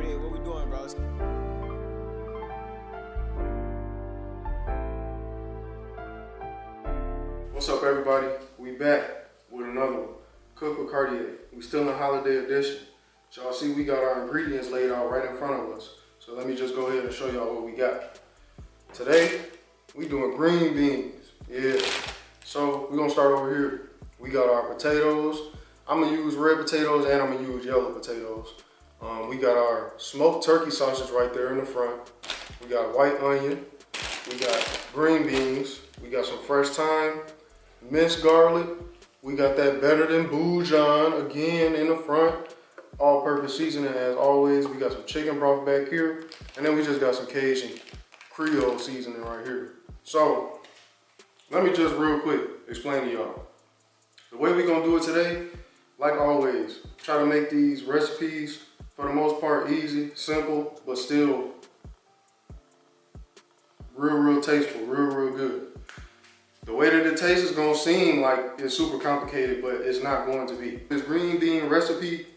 Cartier, what we doing, bros? What's up, everybody? We back with another one. Cook with Cartea. We still in holiday edition. So y'all see we got our ingredients laid out right in front of us. So let me just go ahead and show y'all what we got. Today, we doing green beans. Yeah. So we're gonna start over here. We got our potatoes. I'm gonna use red potatoes and I'm gonna use yellow potatoes. We got our smoked turkey sausage right there in the front. We got white onion. We got green beans. We got some fresh thyme, minced garlic. We got that better than bouillon again in the front. All-purpose seasoning as always. We got some chicken broth back here. And then we just got some Cajun Creole seasoning right here. So, let me just real quick explain to y'all. The way we're gonna do it today, like always, try to make these recipes, for the most part, easy, simple, but still real tasteful, real good. The way that it tastes is gonna seem like it's super complicated, but it's not going to be. This green bean recipe,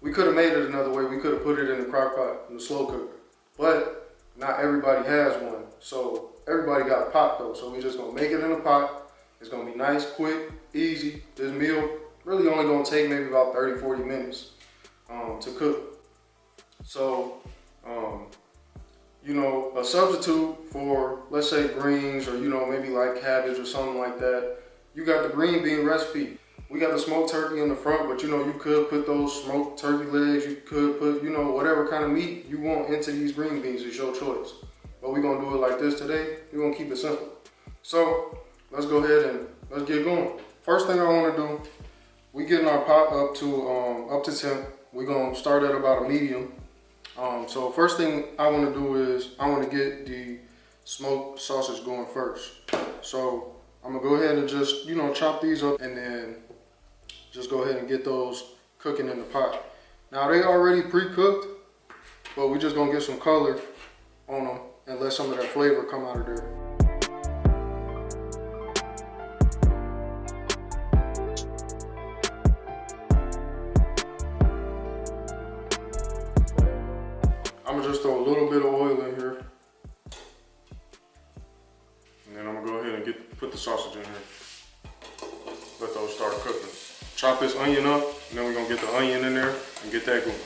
we could have made it another way. We could have put it in the crock pot, in the slow cooker, but not everybody has one. So everybody got a pot though, so we just gonna make it in a pot. It's gonna be nice, quick, easy. This meal really only gonna take maybe about 30-40 minutes to cook. So, you know, a substitute for, let's say, greens or, you know, maybe like cabbage or something like that, you got the green bean recipe. We got the smoked turkey in the front, but, you know, you could put those smoked turkey legs, you could put, you know, whatever kind of meat you want into these green beans is your choice. But we're going to do it like this today. We're going to keep it simple. So, let's go ahead and let's get going. First thing I want to do, we getting our pot up to temp. We're going to start at about a medium. So first thing I want to do is I want to get the smoked sausage going first. So I'm gonna go ahead and just, you know, chop these up and then just go ahead and get those cooking in the pot. Now they already pre-cooked, but we're just gonna get some color on them and let some of that flavor come out of there. I'm gonna just throw a little bit of oil in here. And then I'm gonna go ahead and put the sausage in here. Let those start cooking. Chop this onion up, and then we're gonna get the onion in there and get that going.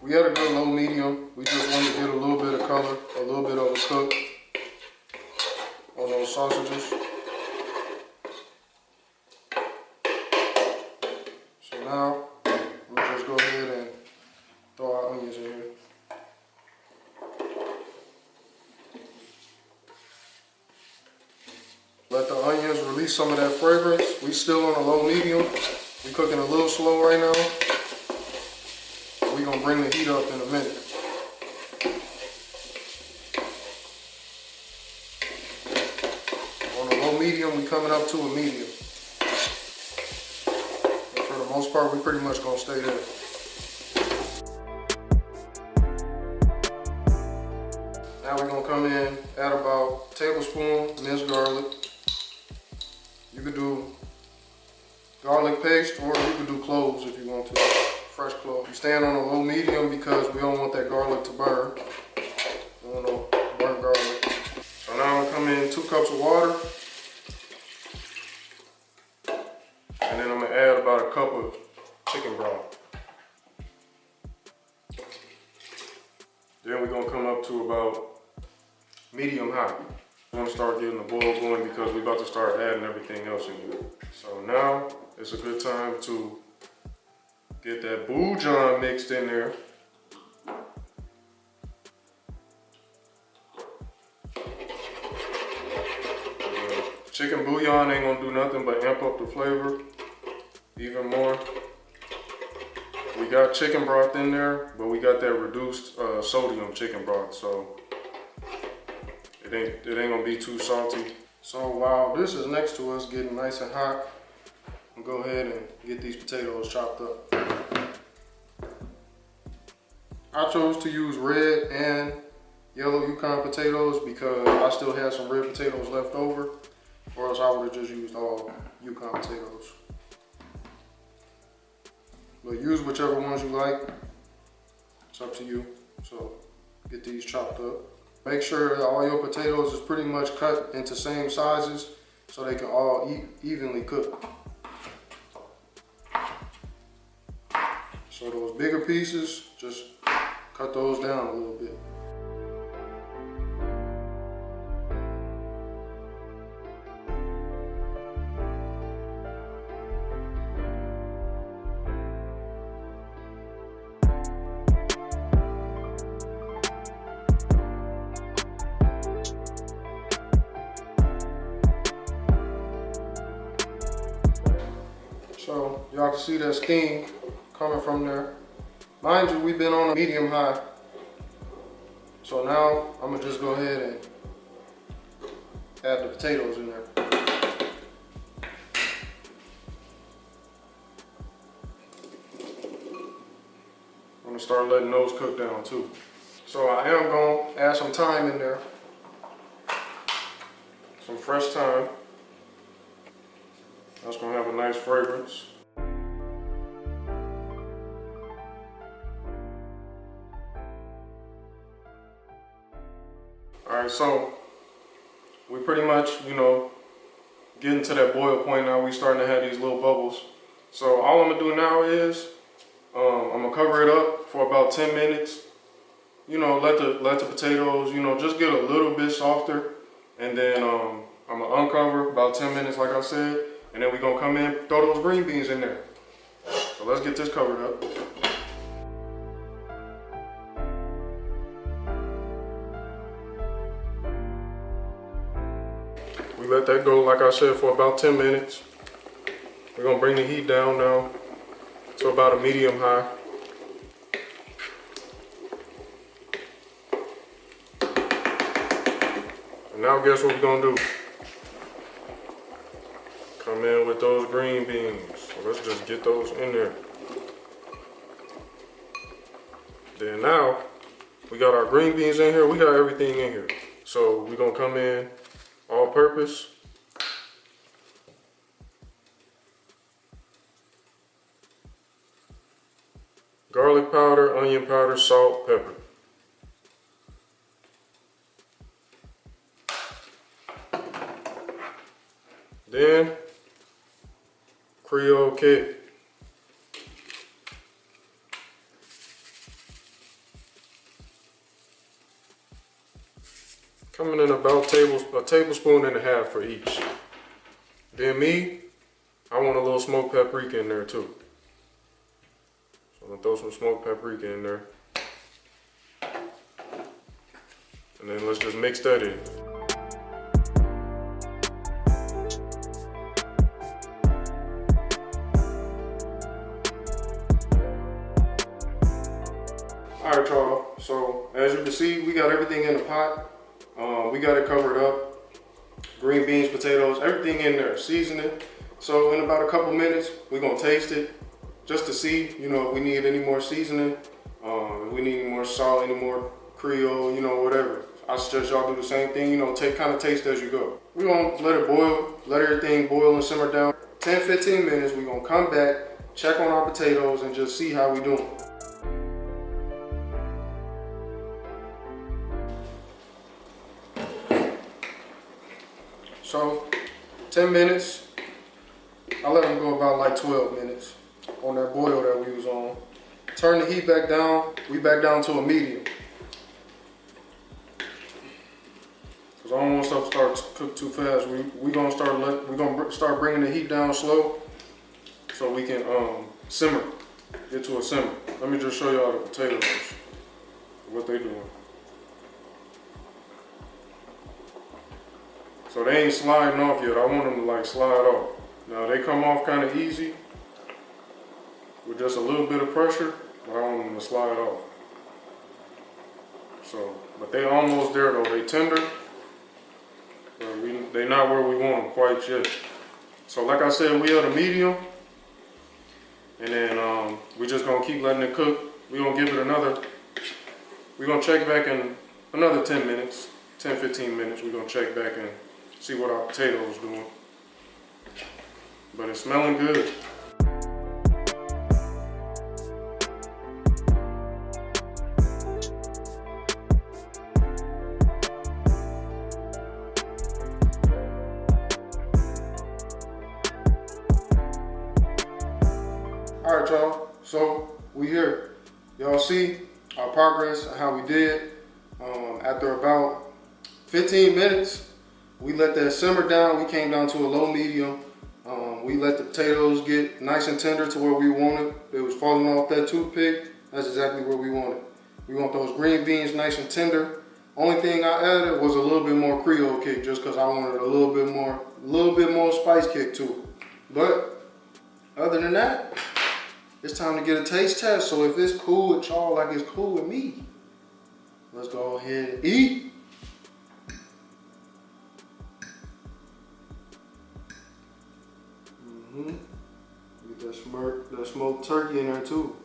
We had a good low medium. We just wanted to get a little bit of color, a little bit of a cook on those sausages. So now, we'll just go ahead and throw our onions in here. Let the onions release some of that fragrance. We still on a low medium. We cooking a little slow right now. We're gonna bring the heat up in a minute. On a low medium, we coming up to a medium. And for the most part, we pretty much gonna stay there. Now we're gonna come in, add about a tablespoon minced garlic. You could do garlic paste or you could do cloves if you want to. Fresh cloves. You stand on a low medium because we don't want that garlic to burn. We don't want no burnt garlic. So now I'm gonna come in 2 cups of water. And then I'm gonna add about a cup of chicken broth. Then we're gonna come up to about medium high. We're gonna start getting the boil going because we're about to start adding everything else in here. So now it's a good time to get that bouillon mixed in there. Chicken bouillon ain't gonna do nothing but amp up the flavor even more. We got chicken broth in there, but we got that reduced sodium chicken broth, so it ain't gonna be too salty. So while this is next to us getting nice and hot, I'm gonna go ahead and get these potatoes chopped up. I chose to use red and yellow Yukon potatoes because I still had some red potatoes left over, or else I would have just used all Yukon potatoes. But use whichever ones you like. It's up to you. So get these chopped up. Make sure that all your potatoes is pretty much cut into same sizes so they can all evenly cook. So those bigger pieces, just cut those down a little bit. So y'all can see that steam coming from there. Mind you, we've been on a medium high. So now I'm gonna just go ahead and add the potatoes in there. I'm gonna start letting those cook down too. So I am gonna add some thyme in there. Some fresh thyme. That's gonna have a nice fragrance. All right, so we pretty much, getting to that boil point now. We starting to have these little bubbles. So all I'm gonna do now is I'm gonna cover it up for about 10 minutes. Let the potatoes, just get a little bit softer, and then I'm gonna uncover about 10 minutes, like I said. And then we're gonna come in, throw those green beans in there. So let's get this covered up. We let that go, like I said, for about 10 minutes. We're gonna bring the heat down now to about a medium high. And now guess what we're gonna do? Come in with those green beans. So let's just get those in there. Then now, we got our green beans in here. We got everything in here. So we're gonna come in all purpose. Garlic powder, onion powder, salt, pepper. Then Creole kit. Coming in about a tablespoon and a half for each. Then I want a little smoked paprika in there too. So I'm gonna throw some smoked paprika in there. And then let's just mix that in. Alright y'all, so as you can see, we got everything in the pot. We got it covered up. Green beans, potatoes, everything in there, seasoning. So in about a couple minutes, we're gonna taste it just to see, if we need any more seasoning, if we need any more salt, any more Creole, whatever. I suggest y'all do the same thing, kind of taste as you go. We're gonna let it boil, let everything boil and simmer down. 10-15 minutes, we're gonna come back, check on our potatoes and just see how we doing. So 10 minutes, I let them go about like 12 minutes on that boil that we was on. Turn the heat back down, we back down to a medium. Cause I don't want stuff to start to cook too fast. We're gonna start bringing the heat down slow so we can simmer, get to a simmer. Let me just show y'all the potatoes, what they doing. So they ain't sliding off yet. I want them to like slide off. Now they come off kind of easy with just a little bit of pressure, but I want them to slide off. So, but they almost there though. They tender, but they not where we want them quite yet. So like I said, we at a medium. And then we just gonna keep letting it cook. We gonna give it another, we gonna check back in another 10 minutes, 10, 15 minutes. We gonna check back and see what our potatoes doing. But it's smelling good. All right, y'all, so we here. Y'all see our progress and how we did. After about 15 minutes, we let that simmer down. We came down to a low medium. We let the potatoes get nice and tender to where we wanted. They was falling off that toothpick. That's exactly where we wanted. We want those green beans nice and tender. Only thing I added was a little bit more Creole kick, just because I wanted a little bit more spice kick to it. But other than that, it's time to get a taste test. So if it's cool with y'all like it's cool with me, let's go ahead and eat. Get that smoked turkey in there too.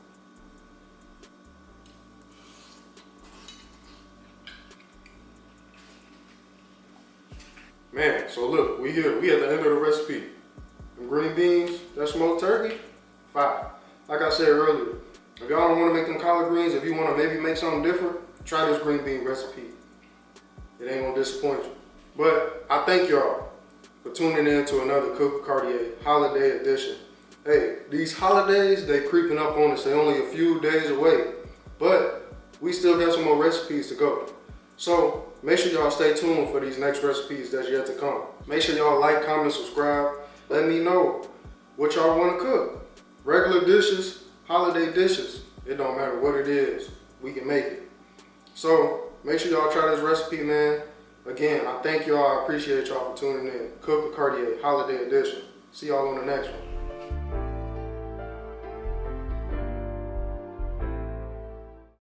Man, so look, we here. We at the end of the recipe. Them green beans, that smoked turkey, fire. Like I said earlier, if y'all don't want to make them collard greens, if you want to maybe make something different, try this green bean recipe. It ain't gonna disappoint you. But I thank y'all for tuning in to another Cook with Cartea holiday edition. Hey, these holidays, they creeping up on us. They only a few days away, but we still got some more recipes to go. So make sure y'all stay tuned for these next recipes that's yet to come. Make sure y'all like, comment, subscribe. Let me know what y'all want to cook. Regular dishes, holiday dishes, it don't matter what it is, we can make it. So make sure y'all try this recipe, man. Again, I thank y'all, I appreciate y'all for tuning in. Cook with Cartea, holiday edition. See y'all on the next one.